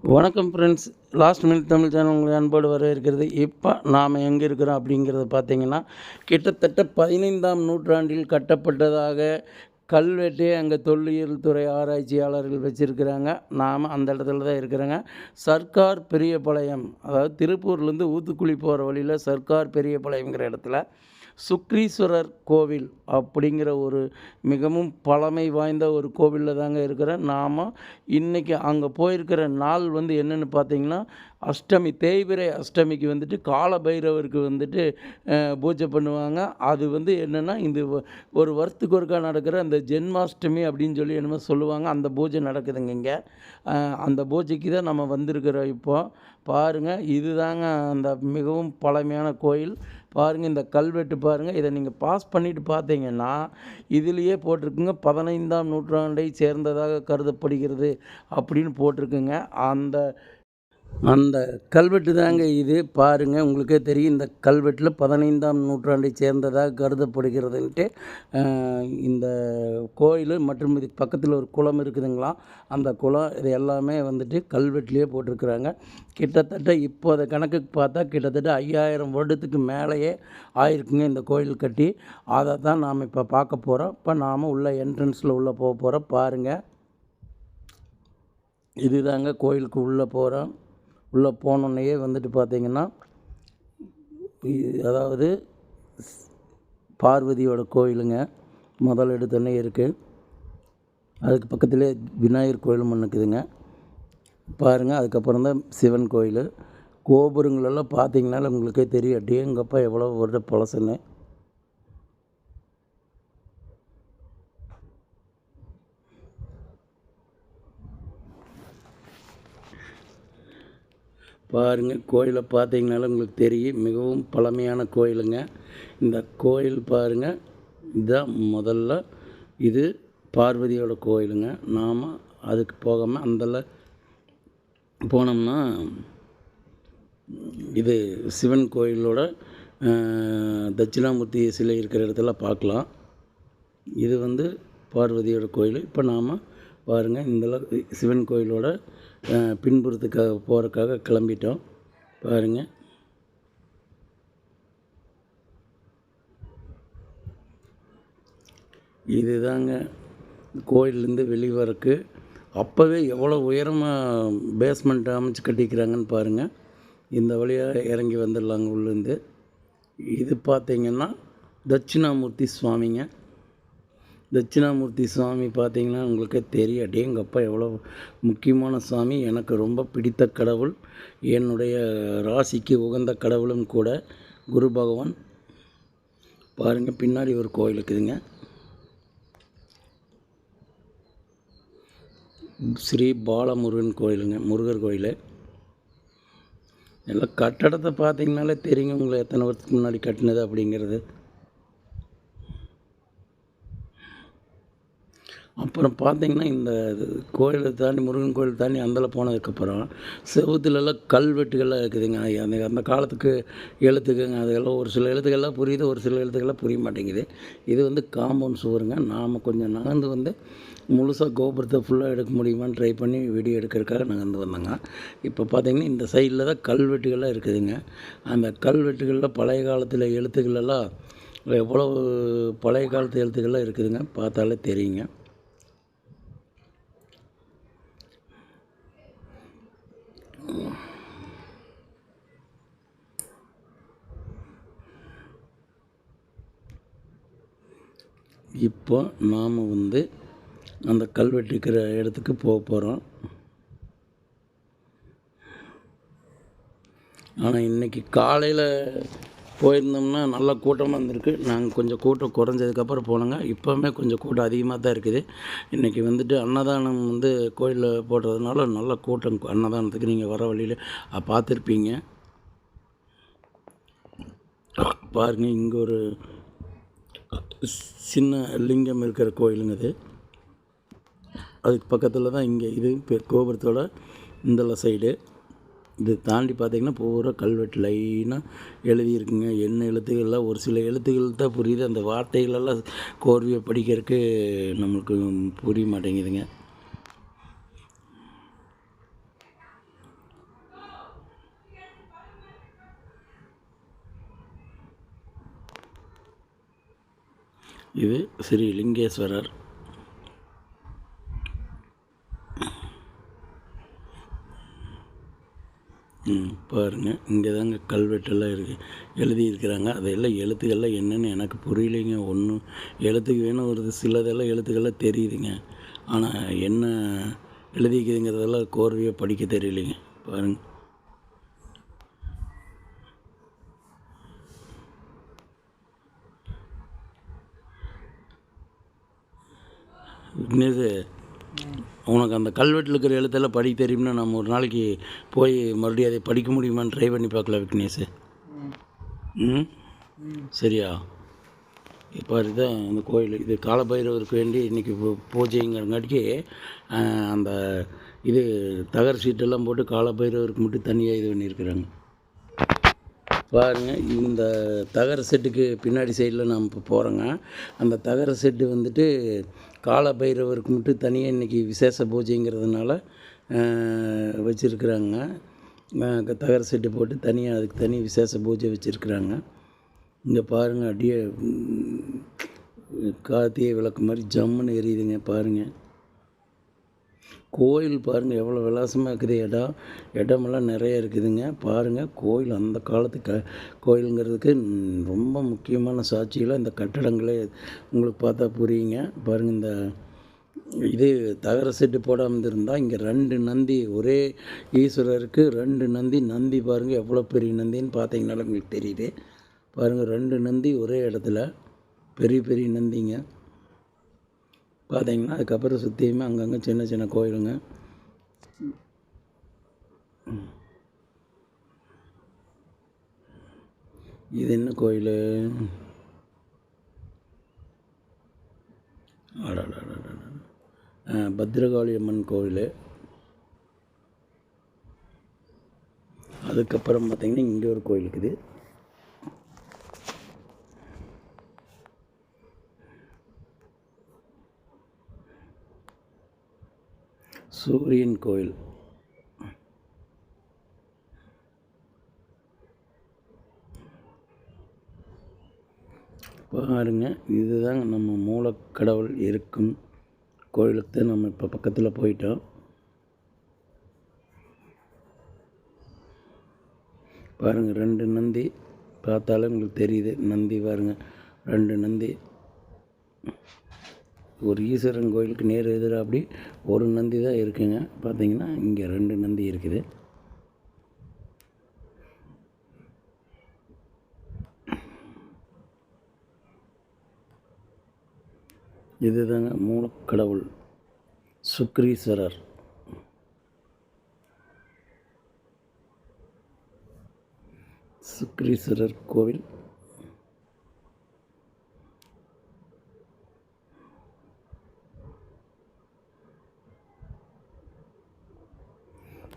வணக்கம் friends. Last minute Tamil channel உங்களை அன்போடு வரவேற்கிறது. இப்போ நாம் எங்கே இருக்கிறோம் அப்படிங்கிறத பார்த்தீங்கன்னா, கிட்டத்தட்ட 15ஆம் நூற்றாண்டில் கட்டப்பட்டதாக கல்வெட்டே அங்கே தொல்லியல் துறை ஆராய்ச்சியாளர்கள் வச்சுருக்கிறாங்க. நாம் அந்த இடத்துல தான் இருக்கிறோங்க. சர்க்கார் பெரியபாளையம், அதாவது திருப்பூர்லேருந்து ஊத்துக்குளி போகிற வழியில் சர்க்கார் பெரியபாளையங்கிற இடத்துல சுக்ரீஸ்வரர் கோவில் அப்படிங்கிற ஒரு மிகவும் பழமை வாய்ந்த ஒரு கோவிலில் தாங்க இருக்கிறேன். நாம் இன்றைக்கி அங்கே போயிருக்கிற நாள் என்னென்னு பார்த்தீங்கன்னா, அஷ்டமி, தேய்பிறை அஷ்டமிக்கு கால பைரவருக்கு பூஜை பண்ணுவாங்க. அது என்னென்னா, இந்த ஒரு வருஷத்துக்கு ஒருக்கா நடக்கிற அந்த ஜென்மாஷ்டமி அப்படின்னு சொல்லி என்னமோ சொல்லுவாங்க. அந்த பூஜை நடக்குதுங்க இங்கே. அந்த பூஜைக்கு தான் நம்ம வந்திருக்கிறோம். இப்போது பாருங்கள், இதுதாங்க அந்த மிகவும் பழமையான கோயில். பாருங்கள், இந்த கல்வெட்டு பாருங்கள். இதை நீங்கள் பாஸ் பண்ணிவிட்டு பார்த்தீங்கன்னா, இதுலேயே போட்டிருக்குங்க 15ஆம் நூற்றாண்டை சேர்ந்ததாக கருதப்படுகிறது அப்படின்னு போட்டிருக்குங்க. அந்த கல்வெட்டு தாங்க இது. பாருங்கள், உங்களுக்கே தெரியும். இந்த கல்வெட்டில் 15ஆம் நூற்றாண்டை சேர்ந்ததாக கருதப்படுகிறதுன்ட்டு இந்த கோயில் மற்றும் இதுக்கு பக்கத்தில் ஒரு குளம் இருக்குதுங்களாம். அந்த குளம் இது எல்லாமே கல்வெட்டிலே போட்டிருக்கிறாங்க. கிட்டத்தட்ட இப்போ அதை கணக்குக்கு பார்த்தா கிட்டத்தட்ட 5000 வருடத்துக்கு மேலேயே ஆயிருக்குங்க இந்த கோயில் கட்டி. அதை தான் நாம் இப்போ பார்க்க போகிறோம். இப்போ நாம் உள்ள என்ட்ரன்ஸில் உள்ளே போக போகிறோம். பாருங்கள், இதுதாங்க கோயிலுக்கு உள்ளே போகிறோம். உள்ளே போனோன்னே பார்த்தீங்கன்னா, அதாவது பார்வதியோட கோயிலுங்க முதல் எடுத்தோடனே இருக்குது. அதுக்கு பக்கத்துலேயே விநாயகர் கோயிலும் ஒன்று இருக்குதுங்க. பாருங்கள், அதுக்கப்புறம் தான் சிவன் கோயில். கோபுரங்களெல்லாம் பார்த்தீங்கன்னால உங்களுக்கே தெரியும். அடேங்கப்பா எவ்வளோ வருட பழசுன்னு. பாருங்கள், கோயிலை பார்த்தீங்கனாலும் உங்களுக்கு தெரியும். மிகவும் பழமையான கோயிலுங்க. இந்த கோயில் பாருங்கள், இதுதான் முதல்ல. இது பார்வதியோட கோயிலுங்க. நாம் அதுக்கு போகாமல் அந்தல போனோம்னா இது சிவன் கோயிலோட தட்சிணாமூர்த்தி சிலை இருக்கிற இடத்துல பார்க்கலாம். இது பார்வதியோட கோயில். இப்போ நாம் பாருங்கள், இந்த சிவன் கோயிலோட பின்புறத்துக்காக போகிறதுக்காக கிளம்பிட்டோம். பாருங்கள், இதுதாங்க கோயிலேருந்து வெளிவரக்கு. அப்போவே எவ்வளோ உயரமாக பேஸ்மெண்ட் அமைச்சு கட்டிக்கிறாங்கன்னு பாருங்கள். இந்த வழியாக இறங்கி வந்துடலாங்க உள்ளேருந்து. இது பார்த்திங்கன்னா தட்சிணாமூர்த்தி சுவாமிங்க. தட்சிணாமூர்த்தி சுவாமி பார்த்திங்கன்னா உங்களுக்கே தெரியும். அடேங்கப்பா எவ்வளோ முக்கியமான சுவாமி. எனக்கு ரொம்ப பிடித்த கடவுள், என்னுடைய ராசிக்கு உகந்த கடவுளும் கூட குரு பகவான். பாருங்கள், பின்னாடி ஒரு கோயில் இருக்குதுங்க. ஸ்ரீ பாலமுருகன் கோயிலுங்க, முருகர் கோயில். எல்லாம் கட்டடத்தை பார்த்திங்கனாலே தெரியுங்க உங்களை எத்தனை வருஷத்துக்கு முன்னாடி கட்டினது அப்படிங்கிறது. அப்புறம் பார்த்திங்கன்னா, இந்த கோயிலை தாண்டி, முருகன் கோயில் தாண்டி அந்தல போனதுக்கப்புறம் செவுத்துலலாம் கல்வெட்டுகள்லாம் இருக்குதுங்க. அந்த காலத்துக்கு எழுத்துக்குங்க. அதெல்லாம் ஒரு சில எழுத்துக்கள்லாம் புரியுது, ஒரு சில எழுத்துக்கள்லாம் புரிய மாட்டேங்குது. இது காம்பவுண்ட் சுவருங்க. நாம் கொஞ்சம் நகர்ந்து முழுசாக கோபுரத்தை ஃபுல்லாக எடுக்க முடியுமான்னு ட்ரை பண்ணி வீடியோ எடுக்கிறதுக்காக நகர்ந்து வந்தேங்க. இப்போ பார்த்திங்கன்னா, இந்த சைடில் தான் கல்வெட்டுகள்லாம் இருக்குதுங்க. அந்த கல்வெட்டுகளில் பழைய காலத்தில் எழுத்துக்களெல்லாம் எவ்வளோ பழைய காலத்து எழுத்துக்கள்லாம் இருக்குதுங்க. பார்த்தாலே தெரியுங்க. இப்போ நாம் அந்த கல்வெட்டு இருக்கிற இடத்துக்கு போக போகிறோம். ஆனால் இன்றைக்கி காலையில் போயிருந்தோம்னா நல்லா கூட்டமாக இருந்திருக்கு. நாங்கள் கொஞ்சம் கூட்டம் குறைஞ்சதுக்கப்புறம் போனோங்க. இப்போவுமே கொஞ்சம் கூட்டம் அதிகமாக தான் இருக்குது. இன்றைக்கி அன்னதானம் கோயிலில் போடுறதுனால நல்ல கூட்டம். அன்னதானத்துக்கு நீங்கள் வர வழியில் பார்த்துருப்பீங்க. பாருங்கள், இங்கே ஒரு சின்ன லிங்கம் இருக்கிற கோயிலுங்க இது. அதுக்கு பக்கத்தில் தான் இங்கே இது கோபுரத்தோட இந்த சைடு. இது தாண்டி பார்த்திங்கன்னா பூரா கல்வெட்டு லைனாக எழுதியிருக்குங்க. என்ன எழுத்துக்கள்லாம் ஒரு சில எழுத்துக்கள் தான் புரியுது. அந்த வார்த்தைகளெல்லாம் கோர்வையை படிக்கிறதுக்கு நம்மளுக்கு புரிய மாட்டேங்குதுங்க. இது ஸ்ரீ லிங்கேஸ்வரர். பாருங்கள், இங்கே தாங்க கல்வெட்டெல்லாம் இருக்குது, எழுதியிருக்கிறாங்க. அதெல்லாம் எழுத்துக்கள்லாம் என்னென்னு எனக்கு புரியலைங்க. ஒன்றும் எழுத்துக்கு வேணும் ஒரு சிலதெல்லாம் எழுத்துக்கள்லாம் தெரியுதுங்க, ஆனால் என்ன எழுதிக்குதுங்கிறதெல்லாம் கோர்வையாக படிக்க தெரியலைங்க. பாருங்கள், விக்னேஷ், உனக்கு அந்த கல்வெட்டில் இருக்கிற எழுத்தெல்லாம் படிக்க தெரியும்னா நம்ம ஒரு நாளைக்கு போய் மறுபடியும் அதை படிக்க முடியுமான்னு ட்ரை பண்ணி பார்க்கலாம் விக்னேஷ். சரியா? இப்போ இதுதான் அந்த கோயில். இது காலபைரவருக்கு வேண்டி இன்றைக்கி பூஜைங்கிறங்காட்டிக்கு அந்த இது தகர சீட்டெல்லாம் போட்டு காலபைரவருக்கு மட்டும் தனியாக இது பண்ணியிருக்கிறாங்க. பாருங்கள், இந்த தகர செட்டுக்கு பின்னாடி சைடில் நாம் இப்போ போகிறோங்க. அந்த தகர செட்டு வந்துட்டு காலபைரவருக்கு மட்டும் தனியாக இன்றைக்கி விசேஷ பூஜைங்கிறதுனால வச்சுருக்குறாங்க. தகர செட்டு போட்டு தனியாக அதுக்கு தனி விசேஷ பூஜை வச்சுருக்குறாங்க. இங்கே பாருங்கள், அப்படியே கார்த்திகை விளக்கு மாதிரி ஜம்முன்னு எரியுதுங்க. பாருங்கள், கோயில் பாருங்கள் எவ்வளோ விலாசமாக இருக்குது. இடமெல்லாம் நிறைய இருக்குதுங்க. பாருங்கள், கோயில் அந்த காலத்து கோயிலுங்கிறதுக்கு ரொம்ப முக்கியமான சாட்சியில் இந்த கட்டடங்களே உங்களுக்கு பார்த்தா புரியுங்க. பாருங்கள், இந்த இது தகர செட்டு போடாமல் இருந்தால் இங்கே 2 நந்தி, ஒரே ஈஸ்வரருக்கு 2 நந்தி பாருங்கள் எவ்வளோ பெரிய நந்தின்னு பார்த்தீங்கனால உங்களுக்கு தெரியுது. பாருங்கள், 2 நந்தி ஒரே இடத்துல, பெரிய நந்திங்க பார்த்தீங்கன்னா. அதுக்கப்புறம் சுற்றியுமே அங்கங்கே சின்ன சின்ன கோயிலுங்க. இது என்ன கோயில்? பத்ரகாளி அம்மன் கோயில். அதுக்கப்புறம் பார்த்திங்கன்னா இங்கே ஒரு கோயில் இருக்குது. சூரியன் கோயில். பாருங்க, இதுதான் நம்ம மூலக்கடவுள் இருக்கும் கோயிலுக்கு நம்ம இப்போ பக்கத்தில் போயிட்டோம். பாருங்கள், 2 நந்தி பார்த்தாலே உங்களுக்கு தெரியுது. நந்தி பாருங்கள், 2 நந்தி. ஒரு ஈஸ்வரன் கோயிலுக்கு நேர் எதிராக அப்படி ஒரு நந்தி தான் இருக்குங்க. பார்த்தீங்கன்னா இங்கே 2 நந்தி இருக்குது. இதுதாங்க மூலக்கடவுள் சுக்ரீஸ்வரர். சுக்ரீஸ்வரர் கோவில்.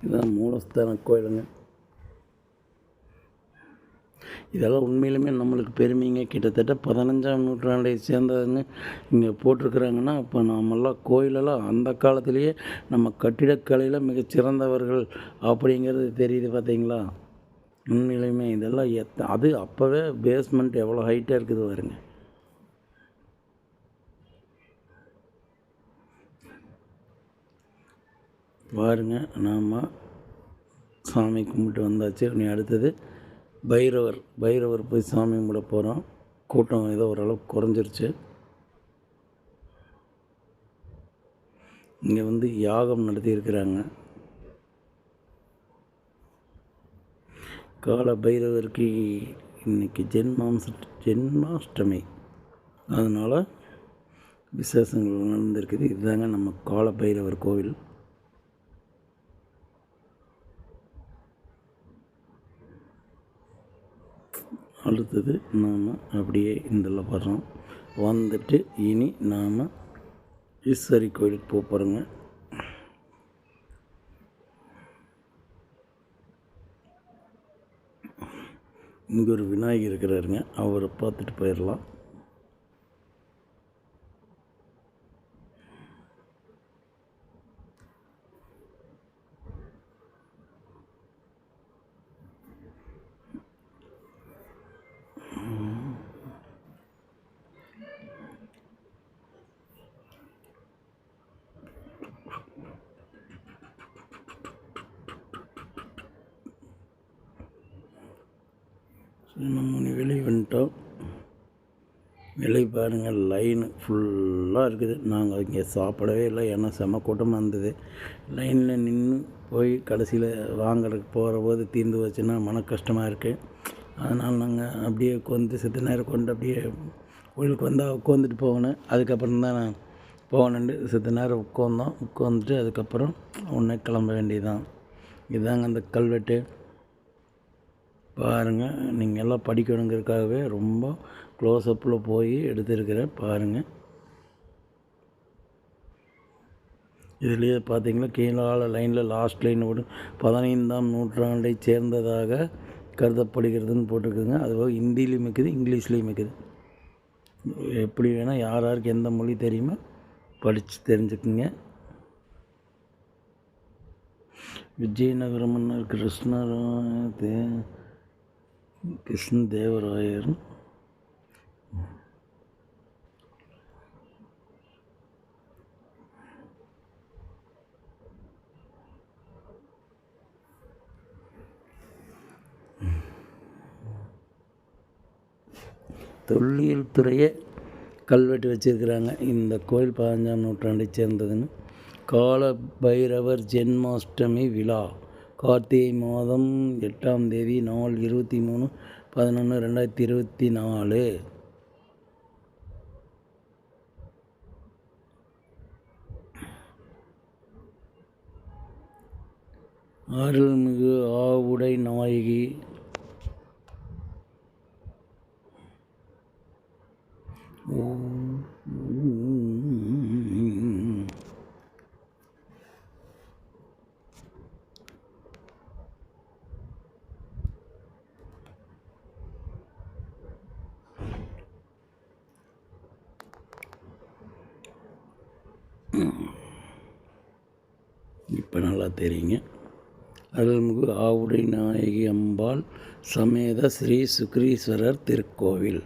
இதுதான் மூலஸ்தான கோயிலுங்க. இதெல்லாம் உண்மையிலுமே நம்மளுக்கு பெருமைங்க. கிட்டத்தட்ட 15ஆம் நூற்றாண்டை சேர்ந்ததுன்னு இங்கே போட்டிருக்கிறாங்கன்னா, இப்போ நம்மெல்லாம் கோயிலெல்லாம் அந்த காலத்திலேயே நம்ம கட்டிடக்கலையில் மிகச்சிறந்தவர்கள் அப்படிங்கிறது தெரியுது. பார்த்தீங்களா? உண்மையிலுமே இதெல்லாம் அது அப்போவே பேஸ்மெண்ட் எவ்வளோ ஹைட்டாக இருக்குது பாருங்க. பாருங்கள், நாம் சாமி கும்பிட்டு வந்தாச்சு. இனி அடுத்தது பைரவர் போய் சாமி கும்பிட போகிறோம். கூட்டம் ஏதோ ஓரளவுக்கு குறைஞ்சிருச்சு. இங்கே வந்து யாகம் நடத்தியிருக்கிறாங்க. கால பைரவருக்கு இன்றைக்கி ஜென்மாஷ்டமி, அதனால் விசேஷங்கள் நடந்திருக்குது. இதுதாங்க நம்ம கால பைரவர் கோவில். அடுத்தது நாம் அப்படியே இதில் வர்றோம். வந்துட்டு இனி நாம் ஈஸ்வரி கோயிலுக்கு போகிறோங்க. இங்கே ஒரு விநாயகர் இருக்கிறாருங்க, அவரை பார்த்துட்டு போயிடலாம். நம்ம வெளியே வந்துட்டோம். வெளியே பாருங்கள், லைனு ஃபுல்லாக இருக்குது. நாங்கள் இங்கே சாப்பிடவே இல்லை, ஏன்னா செம கூட்டமாக இருந்தது. லைனில் நின்று போய் கடைசியில் வாங்குறதுக்கு போகிற போது தீர்ந்து வச்சுன்னா மன கஷ்டமாக இருக்குது. அதனால் நாங்கள் அப்படியே உட்காந்து செத்த நேரம் கொண்டு அப்படியே கோயிலுக்கு வந்தால் உட்காந்துட்டு போகணும். அதுக்கப்புறம் தான் நான் போகணுண்டு செத்த நேரம் உட்காந்துட்டு அதுக்கப்புறம் உடனே கிளம்ப வேண்டியதுதான். இதுதாங்க அந்த கல்வெட்டு. பாருங்கள், நீங்கள் எல்லாம் படிக்கணுங்கிறதுக்காகவே ரொம்ப க்ளோஸ்அப்பில் போய் எடுத்துருக்கிறேன். பாருங்கள், இதுலேயே பார்த்தீங்கன்னா கீழால லைனில் லாஸ்ட் லைன் கூட 15ஆம் நூற்றாண்டை சேர்ந்ததாக கருதப்படுகிறதுன்னு போட்டிருக்குதுங்க. அதுபோக ஹிந்திலையும் இருக்குது, இங்கிலீஷ்லேயும் இருக்குது. எப்படி வேணால் யாருக்கு எந்த மொழி தெரியுமோ படித்து தெரிஞ்சுக்குங்க. விஜயநகர மன்னர் கிருஷ்ணதேவராயர் தொல்லியல் துறையை கல்வெட்டு வச்சுருக்கிறாங்க. இந்த கோயில் 15ஆம் நூற்றாண்டை சேர்ந்ததுன்னு. கால பைரவர் ஜென்மாஷ்டமி விழா கார்த்திகை மாதம் 8ஆம் தேதி, நாள் 23/11/2024. அருள்மிகு ஆவுடை நாயகி இப்போ நல்லா தெரியுங்க. அருள்மிகு ஆவுடை நாயகி அம்பாள் சமேத ஸ்ரீ சுக்ரீஸ்வரர் திருக்கோவில்.